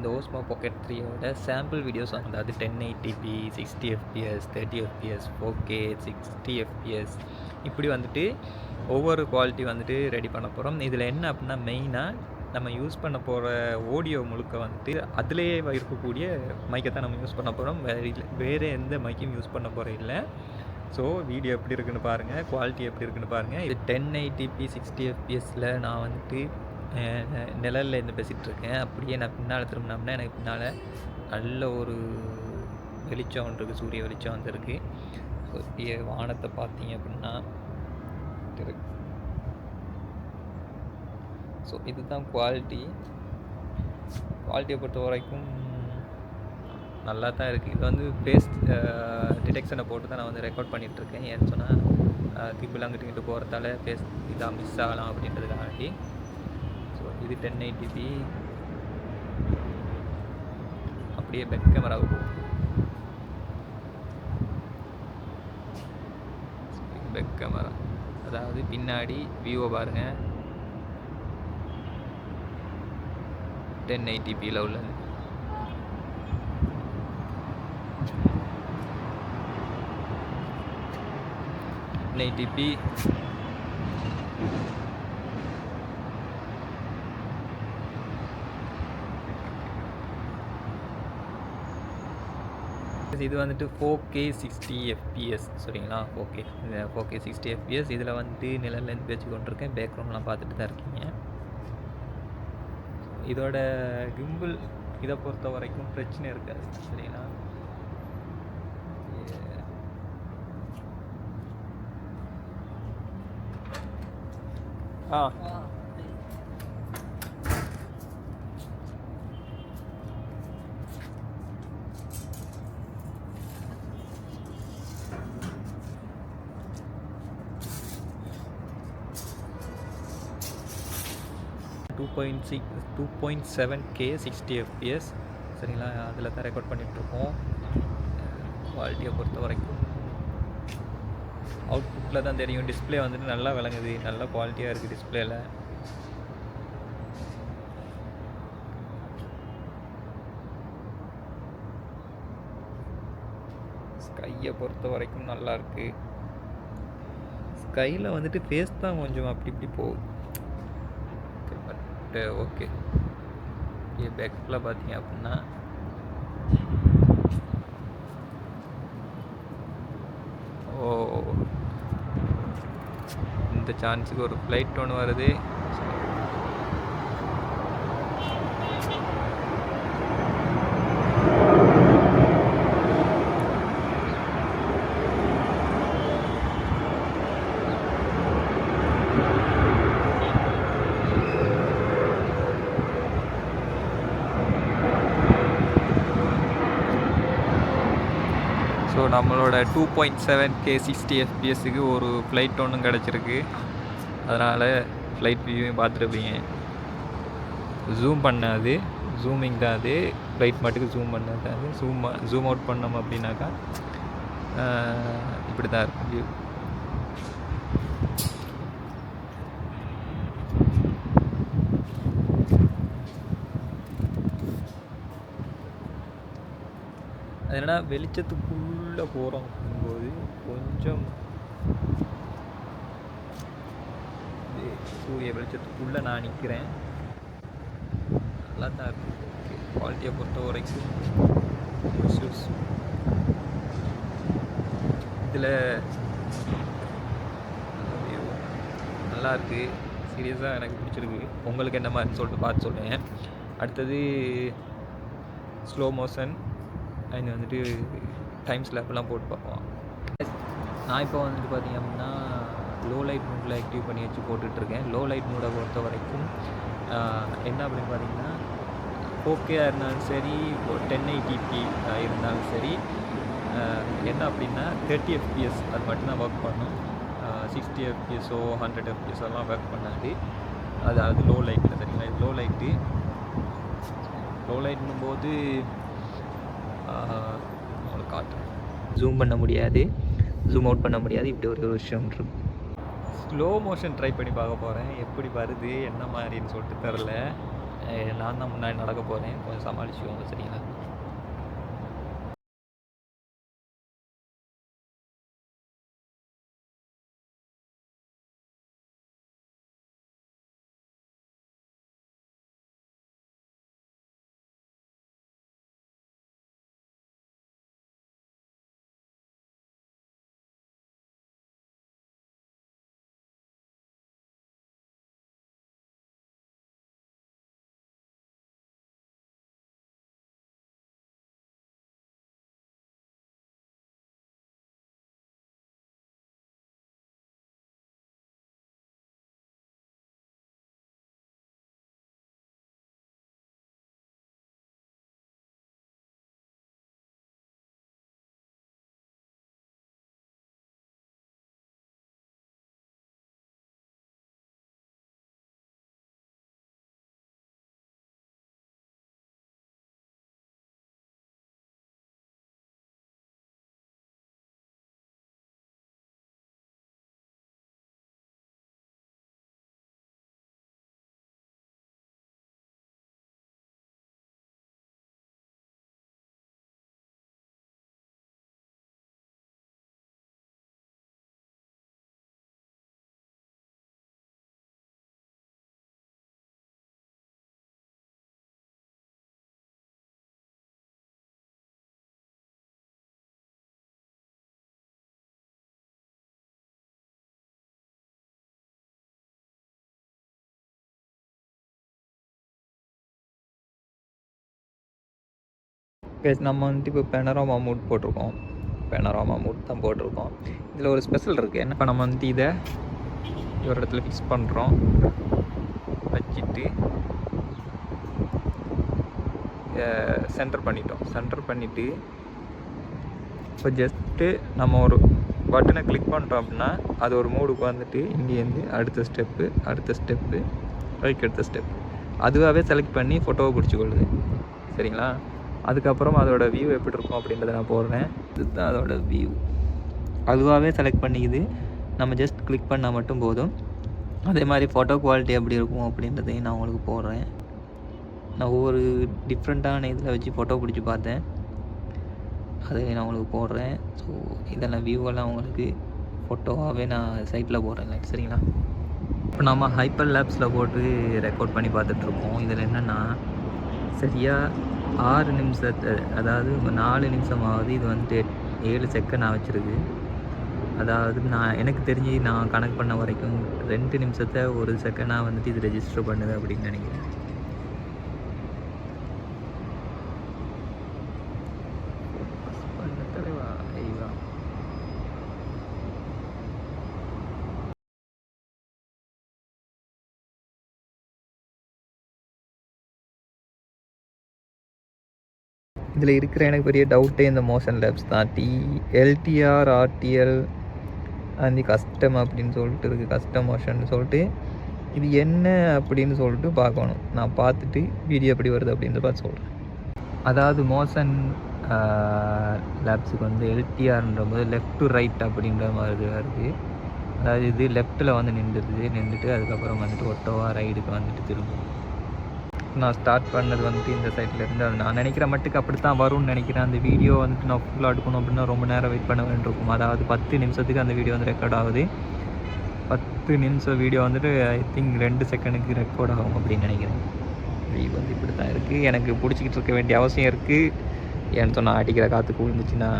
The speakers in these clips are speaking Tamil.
இந்த ஓஸ்மோ பாக்கெட் 3யோட சாம்பிள் வீடியோஸ் வந்து அது 1080p 60fps 30fps 4K 60fps இப்படி வந்துட்டு ஒவ்வொரு குவாலிட்டி வந்துட்டு ரெடி பண்ண போகிறோம். இதில் என்ன அப்படின்னா மெயினாக நம்ம யூஸ் பண்ண போகிற ஆடியோ முழுக்க வந்துட்டு அதுலேயே இருக்கக்கூடிய மைக்கை தான் நம்ம யூஸ் பண்ண போகிறோம். வேறு எந்த மைக்கும் யூஸ் பண்ண போகிற இல்லை. ஸோ வீடியோ எப்படி இருக்குன்னு பாருங்கள், குவாலிட்டி எப்படி இருக்குன்னு பாருங்கள். இது 1080p 60fpsல நான் வந்துட்டு நிழலில் இருந்து பேசிகிட்ருக்கேன். அப்படியே நான் பின்னால் திரும்பினோம்னா எனக்கு பின்னால் நல்ல ஒரு வெளிச்சம் இருக்குது, சூரிய வெளிச்சம் வந்துருக்கு. ஸோ அப்படியே வானத்தை பார்த்தீங்க அப்படின்னா ஸோ இதுதான் குவாலிட்டியை பொறுத்த வரைக்கும் நல்லா தான் இருக்குது. இது வந்து ஃபேஸ் டிடெக்ஷனை போட்டு தான் நான் வந்து ரெக்கார்ட் பண்ணிகிட்ருக்கேன். ஏன்னு சொன்னால் பீப்புள் அங்கிட்டு இங்கிட்டு போகிறதால ஃபேஸ் இதாக மிஸ் ஆகலாம் அப்படின்றதுக்காண்டி. ஸோ இது 1080p அப்படியே பேக் கேமராவுக்கு பேக் கேமரா, அதாவது பின்னாடி வியூவை பாருங்கள். 1080pல உள்ளது. இது வந்துட்டு 4K 60fps சரிங்களா. 4K 60fps. இதில் வந்துட்டு நிழல்லேருந்து பேச்சு கொண்டிருக்கேன். பேக்ரவுண்ட்லாம் பார்த்துட்டு தான் இருக்கீங்க. இதோட கிம்பிள் இதை பொறுத்த வரைக்கும் பிரச்சனை இருக்காது சரிங்களா. $2.7K 60fps சரிங்களா. அதில் தான் ரெக்கார்ட் பண்ணிகிட்ருக்கோம். குவாலிட்டியை பொறுத்த வரைக்கும் அவுட்புட்டில் தான் தெரியும். டிஸ்பிளே வந்துட்டு நல்லா விளங்குது, நல்லா குவாலிட்டியாக இருக்குது டிஸ்பிளேயில். ஸ்கையை பொறுத்த வரைக்கும் நல்லா இருக்குது. ஸ்கையில் வந்துட்டு ஃபேஸ் தான் கொஞ்சம் அப்படி இப்படி போகுது. ஓகே பேக்கில் பார்த்தீங்க அப்படின்னா இந்த சான்ஸுக்கு ஒரு ஃப்ளைட் ஒன்று வருது. ஸோ நம்மளோட 2.7K 60fpsக்கு ஒரு ஃப்ளைட் ஒன்றும் கிடச்சிருக்கு. அதனால் ஃப்ளைட் வியூவையும் பார்த்துருப்பீங்க. ஜூம் பண்ணாது, ஜூமிங் தான் அது. ஃப்ளைட் மட்டுக்கு ஜூம் பண்ணாது. அது ஜூம் அவுட் பண்ணோம் அப்படின்னாக்கா இப்படி தான் இருக்கும் வியூ. அது என்னன்னா வெளிச்சத்துக்குள்ளே போகிறோம் போது கொஞ்சம் சூரிய வெளிச்சத்துக்குள்ளே நான் நிற்கிறேன். நல்லா தான் இருக்குது. குவாலிட்டியை பொறுத்த வரைக்கும் இதில் நல்லா இருக்குது. சீரியஸாக எனக்கு பிடிச்சிருக்கு. உங்களுக்கு என்ன மாதிரின்னு சொல்லிட்டு பார்த்து சொல்லுவேன். அடுத்தது ஸ்லோ மோஷன் அண்ட் வந்துட்டு டைம் ஸ்லாப்லாம் போட்டு பார்ப்போம். நான் இப்போ வந்துட்டு பார்த்திங்க அப்படின்னா லோ லைட் மூடில் ஆக்டிவ் பண்ணி வச்சு போட்டுட்ருக்கேன். லோ லைட் மூடை பொறுத்த வரைக்கும் என்ன அப்படின்னு பார்த்தீங்கன்னா 4K இருந்தாலும் சரி, 1080p இருந்தாலும் சரி, என்ன அப்படின்னா 30fps அது மட்டும்தான் ஒர்க் பண்ணும். 60fpsோ 100fps எல்லாம் ஒர்க் பண்ணாது. அது லோ லைட்டில் சரிங்களா. இது லோ லைட்னும் போது உங்களுக்கு காட்டு ஜூம் பண்ண முடியாது, ஜூம் அவுட் பண்ண முடியாது. இப்படி ஒரு விஷயம் இருக்கும். ஸ்லோ மோஷன் ட்ரை பண்ணி பார்க்க போகிறேன். எப்படி வருது என்ன மாதிரின்னு சொல்லிட்டு தெரில. நான் தான் முன்னாடி நடக்க போகிறேன், கொஞ்சம் சமாளிச்சுக்கோங்க சரிங்களா. நம்ம வந்துட்டு இப்போ பெனராமா மூட் போட்டிருக்கோம், பெனராமா மூட் தான் போட்டிருக்கோம். இதில் ஒரு ஸ்பெஷல் இருக்குது. என்ன, இப்போ நம்ம வந்துட்டு இதை ஒரு இடத்துல ஃபிக்ஸ் பண்ணுறோம், வச்சுட்டு சென்டர் பண்ணிவிட்டு இப்போ ஜஸ்ட்டு நம்ம ஒரு பட்டனை கிளிக் பண்ணுறோம் அப்படின்னா அது ஒரு மூடுக்கு வந்துட்டு இங்கேருந்து அடுத்த ஸ்டெப்பு அடுத்த ஸ்டெப்பு அதுவாகவே செலக்ட் பண்ணி ஃபோட்டோவை பிடிச்சிக்கொள்ளுது சரிங்களா. அதுக்கப்புறம் அதோடய வியூ எப்படி இருக்கும் அப்படின்றத நான் போடுறேன். இதுதான் அதோட வியூ, அதுவாகவே செலக்ட் பண்ணிக்குது. நம்ம ஜஸ்ட் கிளிக் பண்ணால் மட்டும் போதும். அதே மாதிரி ஃபோட்டோ குவாலிட்டி எப்படி இருக்கும் அப்படின்றதையும் நான் உங்களுக்கு போடுறேன். நான் ஒவ்வொரு டிஃப்ரெண்ட்டான இதில் வச்சு ஃபோட்டோ பிடிச்சி பார்த்தேன், அதை நான் உங்களுக்கு போடுறேன். ஸோ இதெல்லாம் வியூவெல்லாம் உங்களுக்கு ஃபோட்டோவாகவே நான் சைட்டில் போடுறேன் சரிங்களா. இப்போ நம்ம ஹைப்பர் லேப்ஸில் போட்டு ரெக்கார்ட் பண்ணி பார்த்துட்ருக்கோம். இதில் என்னென்னா சரியாக 6 நிமிஷத்தை, அதாவது 4 நிமிஷமாவது இது வந்துட்டு 7 செகண்ட் வச்சுருக்கு. அதாவது எனக்கு தெரிஞ்சு நான் கணக்கு பண்ண வரைக்கும் 2 நிமிஷத்தை 1 செகண்டாக வந்துட்டு இது ரெஜிஸ்டர் பண்ணுது அப்படின்னு நினைக்கிறேன். இதில் இருக்கிற எனக்கு பெரிய டவுட்டே இந்த மோஷன் லேப்ஸ் தான். எல்டிஆர் ஆர்டிஎல் அந்த கஸ்டம் அப்படின்னு சொல்லிட்டு இருக்குது, கஸ்டம் மோஷன் சொல்லிட்டு. இது என்ன அப்படின்னு சொல்லிட்டு பார்க்கணும். நான் பார்த்துட்டு வீடியோ எப்படி வருது அப்படின்றத பார்த்து சொல்கிறேன். அதாவது மோஷன் லேப்ஸுக்கு வந்து எல்டிஆர்ன்ற போது லெஃப்ட் டு ரைட் அப்படின்ற மாதிரி வருது. அதாவது இது லெஃப்ட்டில் வந்து நின்றுட்டு அதுக்கப்புறம் வந்துட்டு ஒட்டோவா ரைடுக்கு வந்துட்டு திரும்பும். நான் ஸ்டார்ட் பண்ணது வந்துட்டு இந்த சைட்லேருந்து, அது நான் நினைக்கிற மட்டுக்கு அப்படி தான் வரும்னு நினைக்கிறேன். அந்த வீடியோ வந்துட்டு நான் ஃபுல்லாக எடுக்கணும் அப்படின்னா ரொம்ப நேரம் வெயிட் பண்ண வேண்டியிருக்கும். அதாவது 10 நிமிஷத்துக்கு அந்த வீடியோ வந்து ரெக்கார்ட் ஆகுது. 10 நிமிஷம் வீடியோ வந்துட்டு ஐ திங்க் 2 செகண்டுக்கு ரெக்கார்ட் ஆகும் அப்படின்னு நினைக்கிறேன். வீடியோ வந்து இப்படி தான் இருக்குது. எனக்கு பிடிச்சிக்கிட்டு இருக்க வேண்டிய அவசியம் இருக்குது. ஏன்னு சொன்னால் அடிக்கிற காற்றுக்கு விழுந்துச்சுன்னா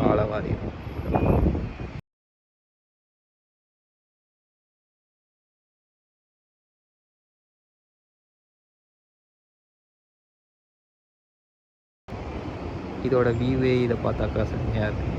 காலவாதி இருக்கும். இதோட வியூவே இதை பார்த்தாக்கா செம்மையாக இருக்குது.